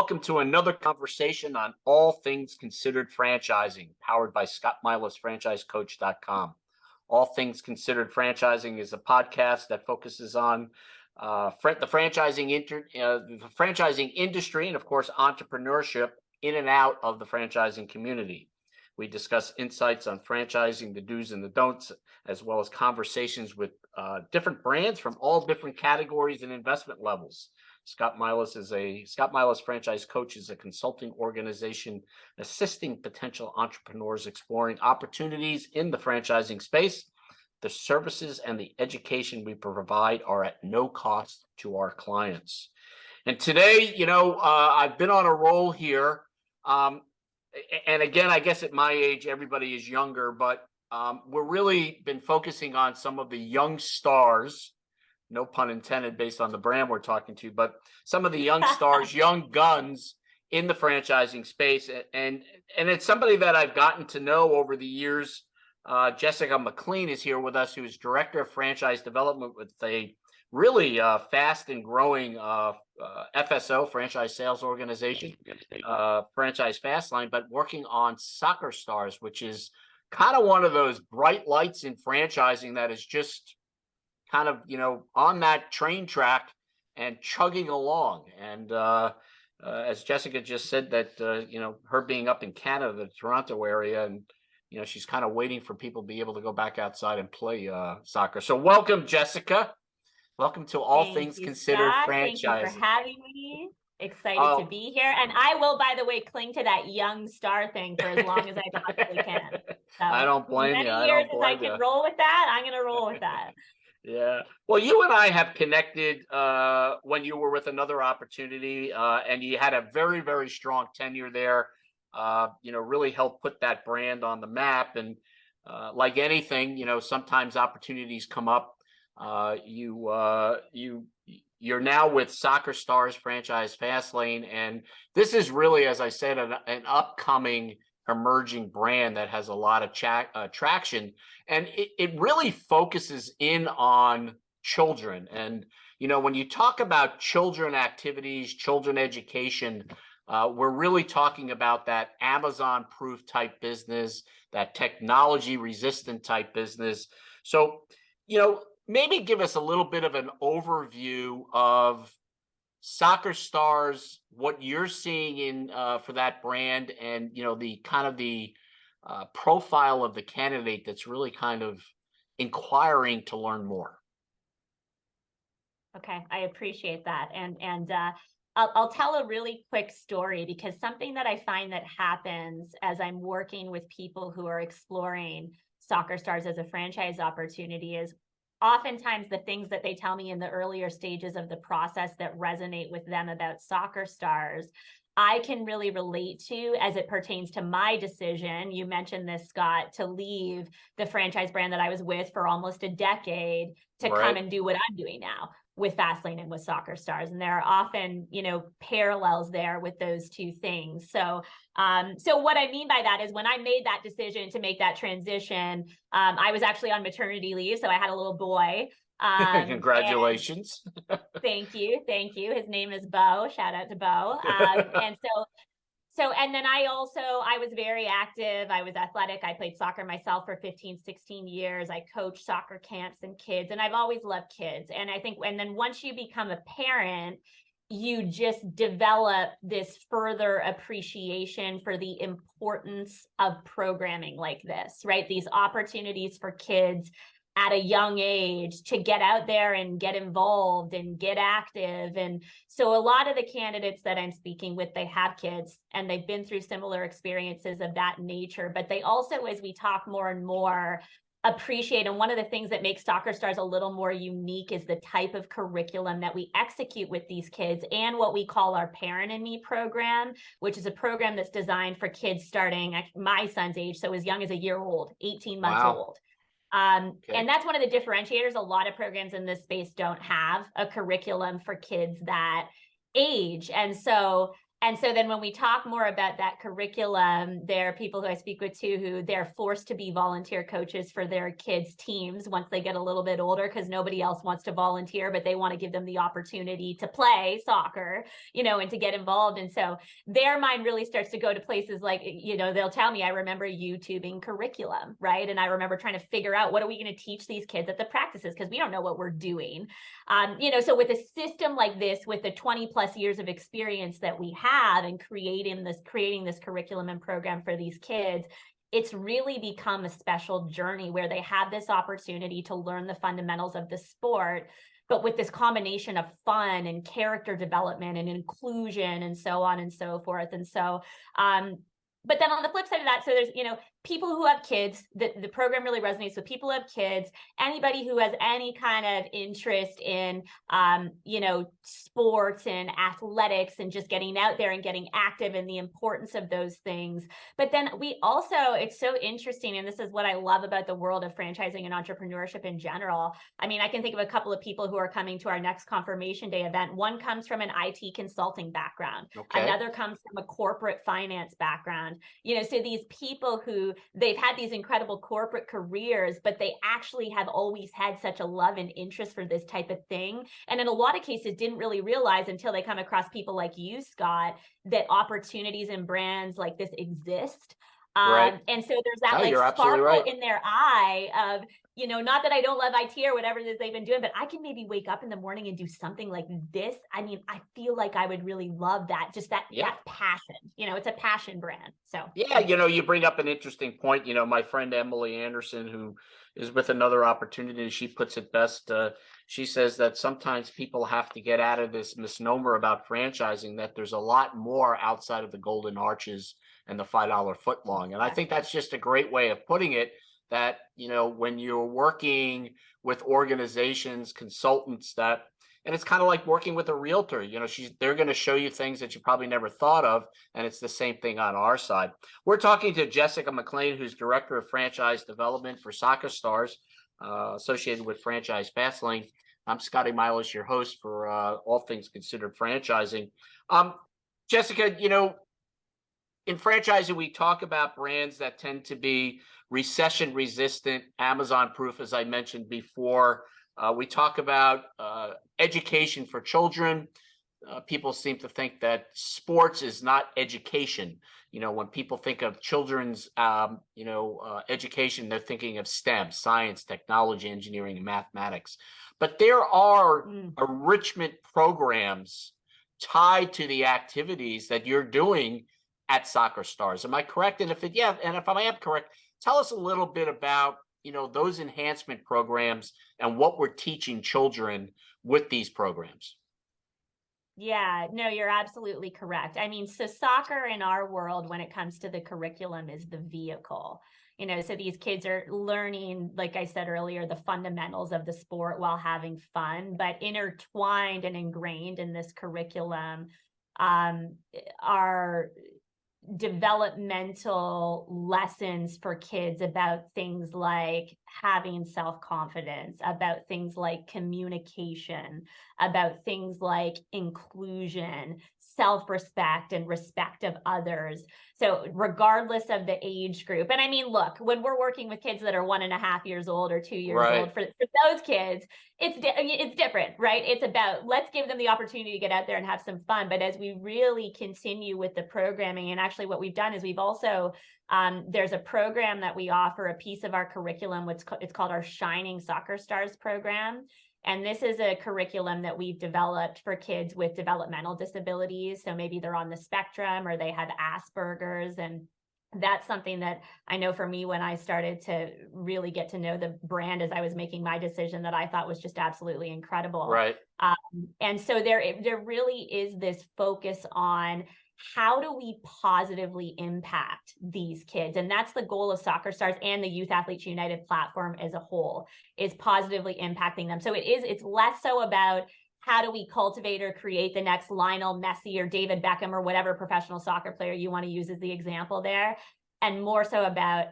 welcome to another conversation on all things considered franchising, powered by Scott Milas, franchisecoach.com. All Things Considered Franchising is a podcast that focuses on the franchising industry and, of course, entrepreneurship in and out of the franchising community. We discuss insights on franchising, the do's and the don'ts, as well as conversations with different brands from all different categories and investment levels. Scott Milas Franchise Coach is a consulting organization assisting potential entrepreneurs exploring opportunities in the franchising space. The services and the education we provide are at no cost to our clients. And today, I've been on a roll here. And again, I guess at my age, everybody is younger, but we're really been focusing on some of the young stars, no pun intended based on the brand we're talking to, but some of the young stars, young guns in the franchising space. And it's somebody that I've gotten to know over the years. Jessica McLean is here with us, who is Director of Franchise Development with a really fast and growing FSO, Franchise Sales Organization, Franchise FastLane, but working on Soccer Stars, which is kind of one of those bright lights in franchising that is just kind of, on that train track and chugging along. And as Jessica just said that, her being up in Canada, the Toronto area, and, she's kind of waiting for people to be able to go back outside and play soccer. So welcome, Jessica. Welcome to All Things Considered Franchising. Thank you for having me. Excited to be here. And I will, by the way, cling to that young star thing for as long as I possibly can. So, I don't blame you. As I can roll with that, I'm going to roll with that. Yeah. Well, you and I have connected when you were with another opportunity, and you had a very, very strong tenure there. Really helped put that brand on the map. And like anything, sometimes opportunities come up. You're now with Soccer Stars Franchise FastLane, and this is really, as I said, an upcoming emerging brand that has a lot of traction, and it really focuses in on children. And when you talk about children activities, children education, we're really talking about that Amazon proof type business, that technology resistant type business. So maybe give us a little bit of an overview of Soccer Stars, what you're seeing in for that brand, and the kind of the profile of the candidate that's really kind of inquiring to learn more. Okay, I appreciate that, and I'll tell a really quick story, because something that I find that happens as I'm working with people who are exploring Soccer Stars as a franchise opportunity is oftentimes the things that they tell me in the earlier stages of the process that resonate with them about Soccer Stars, I can really relate to as it pertains to my decision. You mentioned this, Scott, to leave the franchise brand that I was with for almost a decade to come and do what I'm doing now with FastLane and with Soccer Stars. And there are often, parallels there with those two things. So what I mean by that is when I made that decision to make that transition, I was actually on maternity leave. So I had a little boy. Congratulations. Thank you. His name is Bo. Shout out to Bo. And then I was very active. I was athletic. I played soccer myself for 15, 16 years. I coached soccer camps and kids, and I've always loved kids. And I think, and then once you become a parent, you just develop this further appreciation for the importance of programming like this, right? These opportunities for kids at a young age to get out there and get involved and get active. And so a lot of the candidates that I'm speaking with, they have kids and they've been through similar experiences of that nature, but they also, as we talk more and more, appreciate. And one of the things that makes Soccer Stars a little more unique is the type of curriculum that we execute with these kids and what we call our Parent and Me program, which is a program that's designed for kids starting at my son's age, so as young as a year old, 18 months old. And that's one of the differentiators. A lot of programs in this space don't have a curriculum for kids that age. And And so then when we talk more about that curriculum, there are people who I speak with too, who they're forced to be volunteer coaches for their kids' teams once they get a little bit older, because nobody else wants to volunteer, but they want to give them the opportunity to play soccer, and to get involved. And so their mind really starts to go to places like, they'll tell me, I remember YouTubing curriculum, right? And I remember trying to figure out, what are we going to teach these kids at the practices? Because we don't know what we're doing. So with a system like this, with the 20 plus years of experience that we have in creating this curriculum and program for these kids, it's really become a special journey where they have this opportunity to learn the fundamentals of the sport, but with this combination of fun and character development and inclusion and so on and so forth. And so, but then on the flip side of that, so there's, people who have kids, the program really resonates with people who have kids, anybody who has any kind of interest in, sports and athletics and just getting out there and getting active and the importance of those things. But then we also, it's so interesting, and this is what I love about the world of franchising and entrepreneurship in general. I mean, I can think of a couple of people who are coming to our next Confirmation Day event. One comes from an IT consulting background. Okay. Another comes from a corporate finance background. So these people who they've had these incredible corporate careers, but they actually have always had such a love and interest for this type of thing. And in a lot of cases, didn't really realize until they come across people like you, Scott, that opportunities and brands like this exist. Right. And so there's that You're sparkle right. in their eye of, not that I don't love IT or whatever it is they've been doing, but I can maybe wake up in the morning and do something like this. I mean, I feel like I would really love that. Just that passion, it's a passion brand. So yeah, you bring up an interesting point. My friend Emily Anderson, who is with Another Opportunity, she puts it best. She says that sometimes people have to get out of this misnomer about franchising, that there's a lot more outside of the golden arches and the $5 footlong. And I think that's just a great way of putting it, that, when you're working with organizations, consultants, and it's kind of like working with a realtor, they're going to show you things that you probably never thought of. And it's the same thing on our side. We're talking to Jessica McLean, who's Director of Franchise Development for Soccer Stars, associated with Franchise FastLane. I'm Scotty Milas, your host for All Things Considered Franchising. Jessica, in franchising, we talk about brands that tend to be recession resistant, Amazon proof, as I mentioned before. We talk about education for children. People seem to think that sports is not education. When people think of children's, education, they're thinking of STEM, science, technology, engineering, and mathematics. But there are enrichment programs tied to the activities that you're doing at Soccer Stars. Am I correct? And if I am correct, tell us a little bit about, those enhancement programs and what we're teaching children with these programs. Yeah, no, you're absolutely correct. I mean, so soccer in our world, when it comes to the curriculum, is the vehicle. So these kids are learning, like I said earlier, the fundamentals of the sport while having fun, but intertwined and ingrained in this curriculum are developmental lessons for kids about things like having self-confidence, about things like communication, about things like inclusion, self-respect, and respect of others. So regardless of the age group, and I mean, look, when we're working with kids that are 1.5 years old or 2 years old, for those kids, it's different, right? It's about, let's give them the opportunity to get out there and have some fun. But as we really continue with the programming, and actually what we've done is we've also, there's a program that we offer, a piece of our curriculum, it's called our Shining Soccer Stars program. And this is a curriculum that we've developed for kids with developmental disabilities. So maybe they're on the spectrum or they have Asperger's. And that's something that I know for me, when I started to really get to know the brand as I was making my decision, that I thought was just absolutely incredible. Right. And so there really is this focus on, how do we positively impact these kids? And that's the goal of Soccer Stars and the Youth Athletes United platform as a whole, is positively impacting them. So it's less so about how do we cultivate or create the next Lionel Messi or David Beckham or whatever professional soccer player you want to use as the example there, and more so about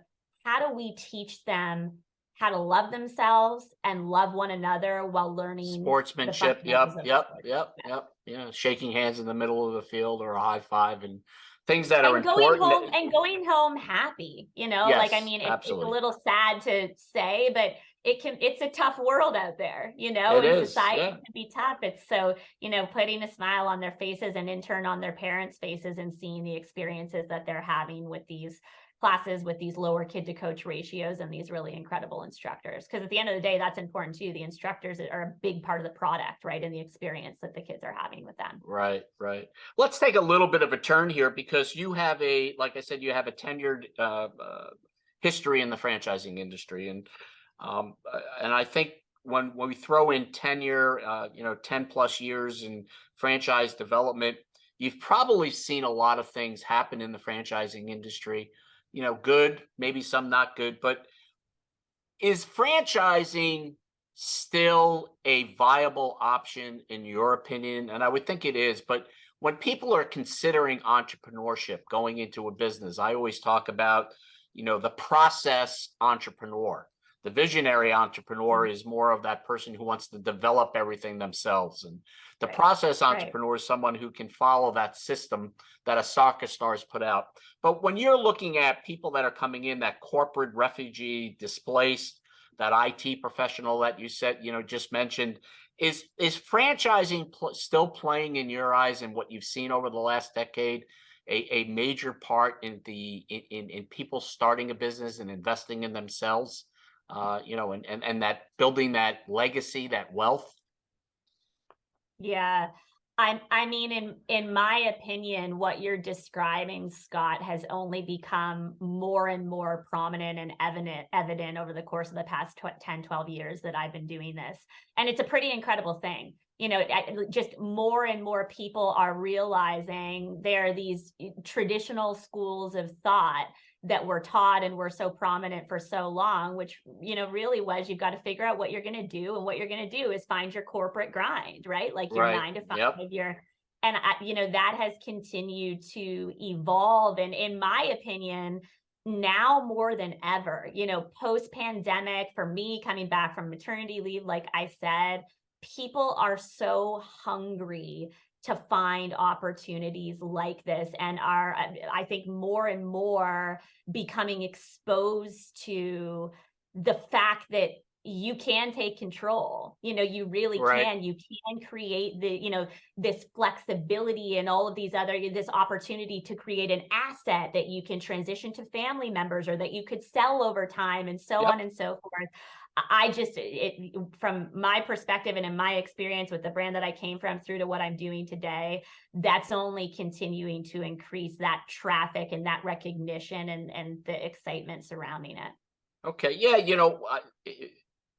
how do we teach them how to love themselves and love one another while learning the Sportsmanship. fundamentals of the sport. Yeah. Shaking hands in the middle of the field or a high five and things that are And going important. home and going home happy, like, I Yes, mean, it's a absolutely. little sad to say, but it's a tough world out there, It and is. society Yeah. can be tough. It's so, putting a smile on their faces and in turn on their parents' faces and seeing the experiences that they're having with these classes, with these lower kid to coach ratios and these really incredible instructors. Because at the end of the day, that's important too. The instructors are a big part of the product, right? And the experience that the kids are having with them. Right, right. Let's take a little bit of a turn here because you have like I said, you have a tenured history in the franchising industry, and I think when we throw in tenure, 10+ years in franchise development, you've probably seen a lot of things happen in the franchising industry. Good, maybe some not good, but is franchising still a viable option in your opinion? And I would think it is, but when people are considering entrepreneurship going into a business, I always talk about, the process entrepreneur. The visionary entrepreneur is more of that person who wants to develop everything themselves. And the Right. process Right. entrepreneur is someone who can follow that system that a soccer star has put out. But when you're looking at people that are coming in, that corporate refugee, displaced, that IT professional that you said, just mentioned, is franchising still playing in your eyes and what you've seen over the last decade a major part in people starting a business and investing in themselves, and that building that legacy, that wealth? Yeah. I mean, in my opinion, what you're describing, Scott, has only become more and more prominent and evident over the course of the past 10, 12 years that I've been doing this. And it's a pretty incredible thing. Just more and more people are realizing there are these traditional schools of thought that were taught and were so prominent for so long, which, really was, you've got to figure out what you're going to do. And what you're going to do is find your corporate grind, right? Like your Right. 9 to 5, Yep. that has continued to evolve. And in my opinion, now more than ever, post pandemic, for me coming back from maternity leave, like I said, people are so hungry to find opportunities like this and are, I think, more and more becoming exposed to the fact that you can take control. You really Right. can. You can create this flexibility and all of this opportunity to create an asset that you can transition to family members or that you could sell over time and so Yep. on and so forth. From my perspective and in my experience with the brand that I came from through to what I'm doing today, that's only continuing to increase that traffic and that recognition and the excitement surrounding it. Okay. Yeah.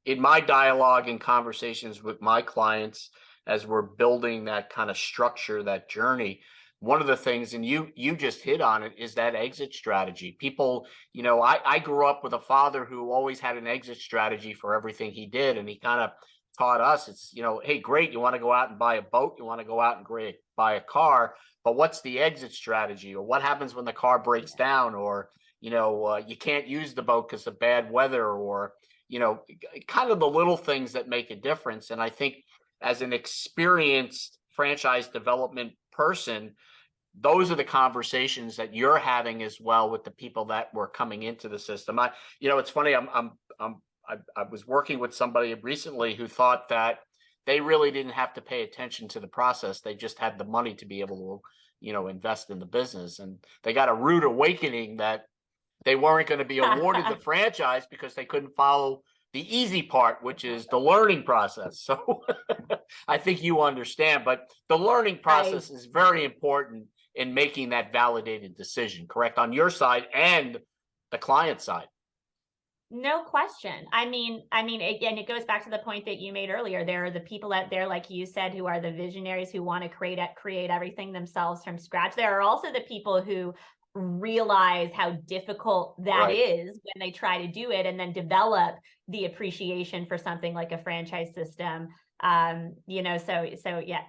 In my dialogue and conversations with my clients, as we're building that kind of structure, that journey, one of the things, and you just hit on it, is that exit strategy. People, I grew up with a father who always had an exit strategy for everything he did, and he kind of taught us, it's, hey, great, you want to go out and buy a boat, you want to go out and buy a car, but what's the exit strategy? Or what happens when the car breaks down? Or you can't use the boat because of bad weather, or kind of the little things that make a difference. And I think as an experienced franchise development person, those are the conversations that you're having as well with the people that were coming into the system. It's funny. I was working with somebody recently who thought that they really didn't have to pay attention to the process. They just had the money to be able to, invest in the business. And they got a rude awakening that they weren't going to be awarded the franchise because they couldn't follow the easy part, which is the learning process. So I think you understand, but the learning process is very important in making that validated decision, correct? On your side and the client side. No question. I mean, again, it goes back to the point that you made earlier. There are the people out there, like you said, who are the visionaries who want to create everything themselves from scratch. There are also the people who realize how difficult that is when they try to do it and then develop the appreciation for something like a franchise system. So yeah,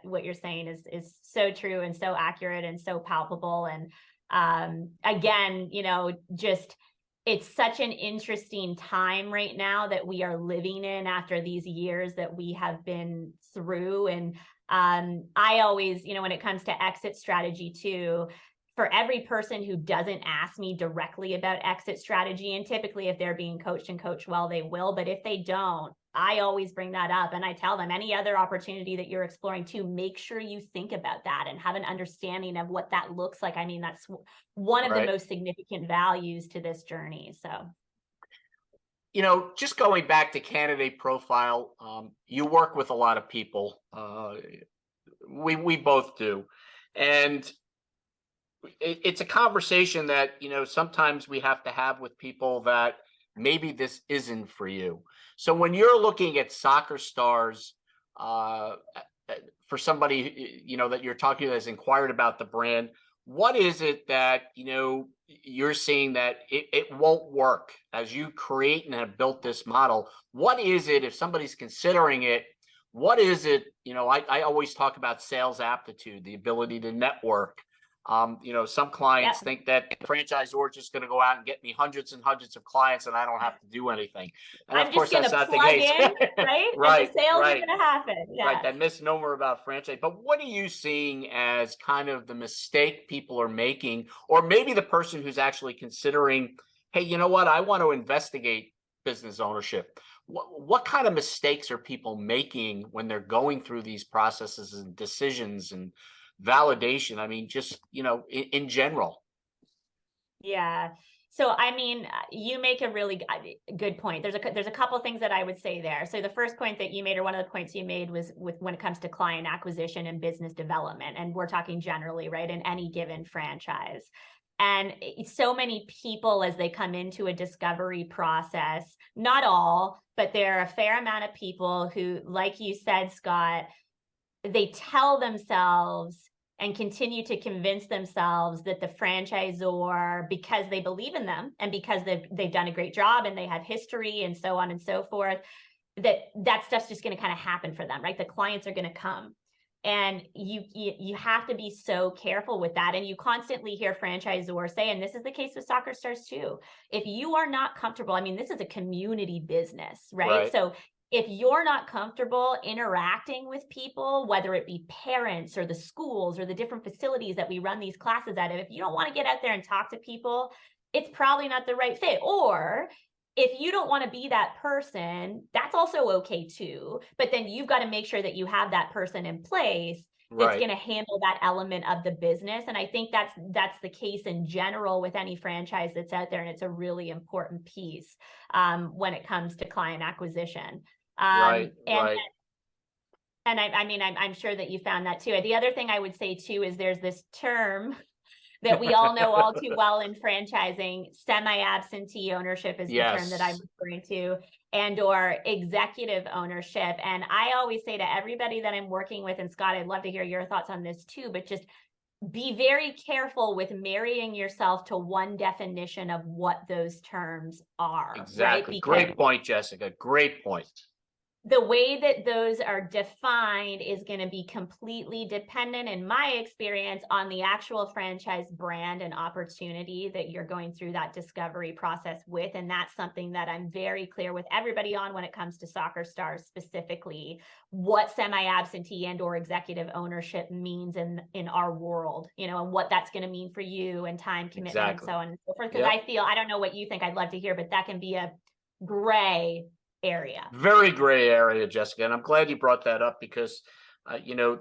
what you're saying is so true and so accurate and so palpable. And again, just it's such an interesting time right now that we are living in after these years that we have been through. And I always, when it comes to exit strategy too, for every person who doesn't ask me directly about exit strategy, and typically if they're being coached and coached well, they will, but if they don't, I always bring that up and I tell them any other opportunity that you're exploring to make sure you think about that and have an understanding of what that looks like. I mean, that's one of the most significant values to this journey. So, just going back to candidate profile, you work with a lot of people. We both do. And it's a conversation that, sometimes we have to have with people that maybe this isn't for you. So when you're looking at soccer stars, for somebody, that you're talking to that's inquired about the brand, what is it that, you're seeing that it won't work as you create and have built this model? What is it, if somebody's considering it, what is it? I always talk about sales aptitude, the ability to network. Some clients think that the franchisor is just going to go out and get me hundreds and hundreds of clients and I don't have to do anything. And I'm of course, just that's not the plug case. in, right? Right. And the sales right. are going to happen. Yeah. Right. That misnomer about franchise. But what are you seeing as kind of the mistake people are making, or maybe the person who's actually considering, hey, you know what? I want to investigate business ownership. What kind of mistakes are people making when they're going through these processes and decisions and validation? I mean, just, in general. Yeah. So, I mean, you make a really good point. There's a couple of things that I would say there. So the first point that you made, or one of the points you made, was with when it comes to client acquisition and business development. And we're talking generally, right, in any given franchise. And so many people, as they come into a discovery process, not all, but there are a fair amount of people who, like you said, Scott, they tell themselves and continue to convince themselves that the franchisor, because they believe in them and because they've done a great job and they have history and so on and so forth, that stuff's just going to kind of happen for them, right? The clients are going to come. And you have to be so careful with that. And you constantly hear franchisors say, and this is the case with soccer stars too, if you are not comfortable, I mean, this is a community business, right? So if you're not comfortable interacting with people, whether it be parents or the schools or the different facilities that we run these classes out of, if you don't want to get out there and talk to people, it's probably not the right fit. Or if you don't want to be that person, that's also okay too. But then you've got to make sure that you have that person in place that's going to handle that element of the business. And I think that's the case in general with any franchise that's out there. And it's a really important piece when it comes to client acquisition. And I mean, I'm sure that you found that too. The other thing I would say too is there's this term that we all know all too well in franchising. Semi-absentee ownership is the term that I'm referring to, and or executive ownership. And I always say to everybody that I'm working with, and Scott, I'd love to hear your thoughts on this too, but just be very careful with marrying yourself to one definition of what those terms are. Exactly. Right? Great point, Jessica. Great point. The way that those are defined is going to be completely dependent, in my experience, on the actual franchise brand and opportunity that you're going through that discovery process with. And that's something that I'm very clear with everybody on when it comes to soccer stars specifically, what semi-absentee and or executive ownership means in our world, and what that's going to mean for you and time commitment and so on and so forth. Because I don't know what you think, I'd love to hear, but that can be a gray area. Very gray area, Jessica. And I'm glad you brought that up because,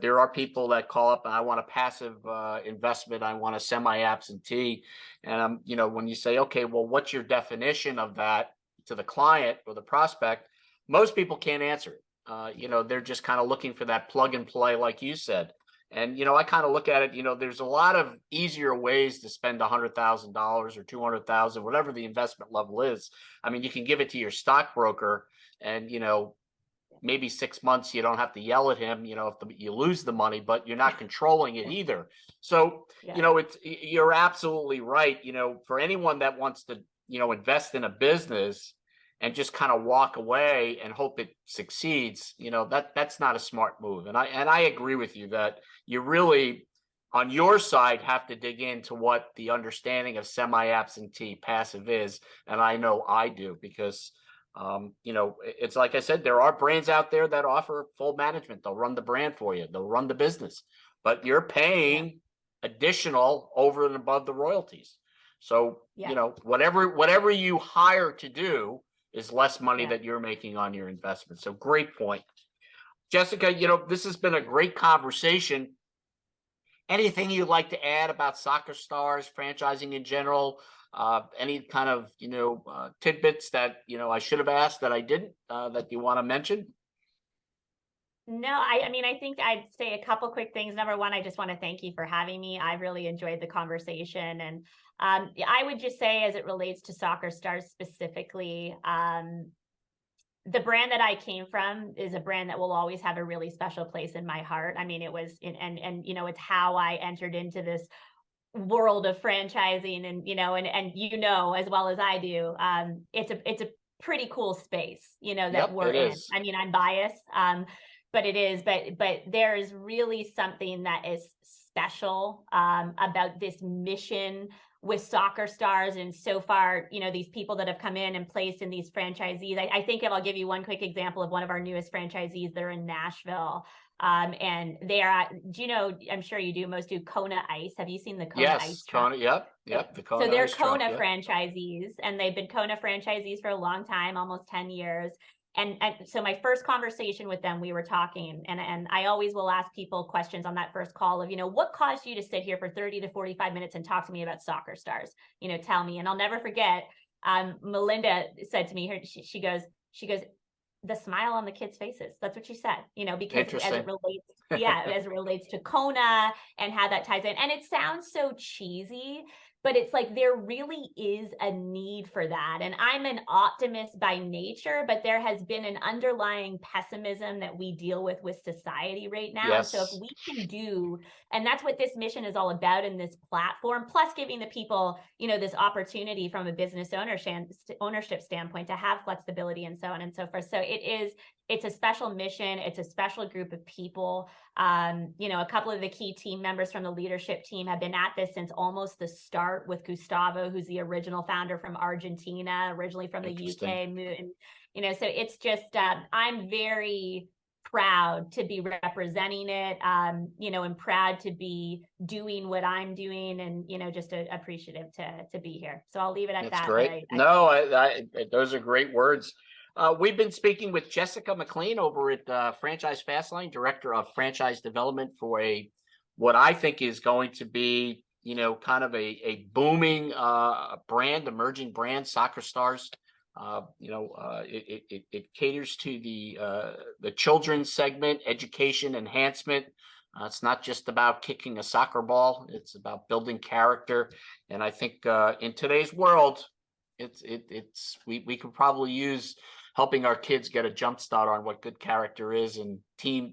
there are people that call up and I want a passive investment. I want a semi-absentee. And, when you say, okay, well, what's your definition of that to the client or the prospect? Most people can't answer it. They're just kind of looking for that plug and play, like you said. And, I kind of look at it, there's a lot of easier ways to spend $100,000 or $200,000, whatever the investment level is. I mean, you can give it to your stockbroker and, maybe 6 months, you don't have to yell at him, if you lose the money, but you're not controlling it either. So, you're absolutely right. For anyone that wants to, invest in a business and just kind of walk away and hope it succeeds, that's not a smart move. And I agree with you that you really on your side have to dig into what the understanding of semi-absentee passive is. And I know I do, because it's like I said, there are brands out there that offer full management. They'll run the brand for you. They'll run the business, but you're paying additional over and above the royalties. So, whatever you hire to do is less money that you're making on your investment. So great point. Jessica, this has been a great conversation. Anything you'd like to add about Soccer Stars, franchising in general? Any kind of, tidbits that, I should have asked that I didn't, that you want to mention? No, I mean, I think I'd say a couple quick things. Number one, I just want to thank you for having me. I really enjoyed the conversation. And I would just say, as it relates to Soccer Stars specifically, the brand that I came from is a brand that will always have a really special place in my heart. I mean, it was, it's how I entered into this world of franchising, and as well as I do, it's a pretty cool space, that we're in. I mean, I'm biased, but it is, but there is really something that is special about this mission with Soccer Stars. And so far, these people that have come in and placed in these franchisees, I think I'll give you one quick example of one of our newest franchisees. They're in Nashville. And they are, I'm sure you do, most do Kona Ice. Have you seen the Kona Ice truck? Kona, yep. The Kona so they're Ice Kona truck, franchisees, and they've been Kona franchisees for a long time, almost 10 years. And so my first conversation with them, we were talking, and I always will ask people questions on that first call of, what caused you to sit here for 30 to 45 minutes and talk to me about Soccer Stars? Tell me. And I'll never forget, Melinda said to me, she goes, the smile on the kids' faces. That's what she said, because as it relates, as it relates to Kona and how that ties in. And it sounds so cheesy, but it's like there really is a need for that. And I'm an optimist by nature, but there has been an underlying pessimism that we deal with society right now. Yes. And so if we can do, and that's what this mission is all about in this platform, plus giving the people, this opportunity from a business ownership standpoint to have flexibility and so on and so forth. So it's a special mission. It's a special group of people. A couple of the key team members from the leadership team have been at this since almost the start, with Gustavo, who's the original founder from Argentina, originally from the UK. So it's just, I'm very proud to be representing it, and proud to be doing what I'm doing, and just appreciative to be here. So I'll leave it at that. That's great. I those are great words. We've been speaking with Jessica McLean over at Franchise FastLane, Director of Franchise Development for what I think is going to be, kind of a booming brand, emerging brand, Soccer Stars. It caters to the children's segment, education enhancement. It's not just about kicking a soccer ball; it's about building character. And I think in today's world, we could probably use helping our kids get a jump start on what good character is, and the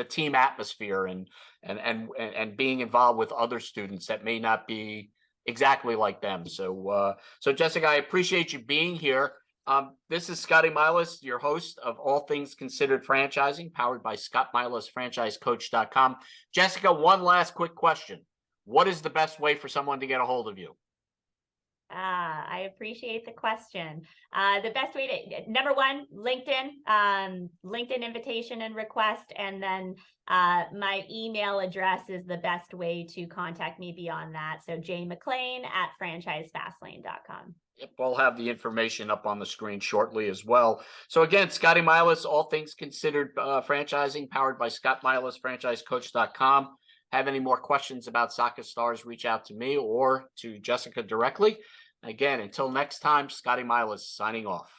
team atmosphere, and being involved with other students that may not be exactly like them. So Jessica, I appreciate you being here. This is Scotty Milas, your host of All Things Considered Franchising, powered by Scott Milas, franchisecoach.com. Jessica, one last quick question. What is the best way for someone to get a hold of you? I appreciate the question. The best way to, number one, LinkedIn invitation and request. And then my email address is the best way to contact me beyond that. So jmclean@franchisefastlane.com. Yep, we'll have the information up on the screen shortly as well. So again, Scotty Milas, All Things Considered Franchising, powered by Scott Milas, franchisecoach.com. Have any more questions about Soccer Stars, reach out to me or to Jessica directly. Again, until next time, Scotty Milas signing off.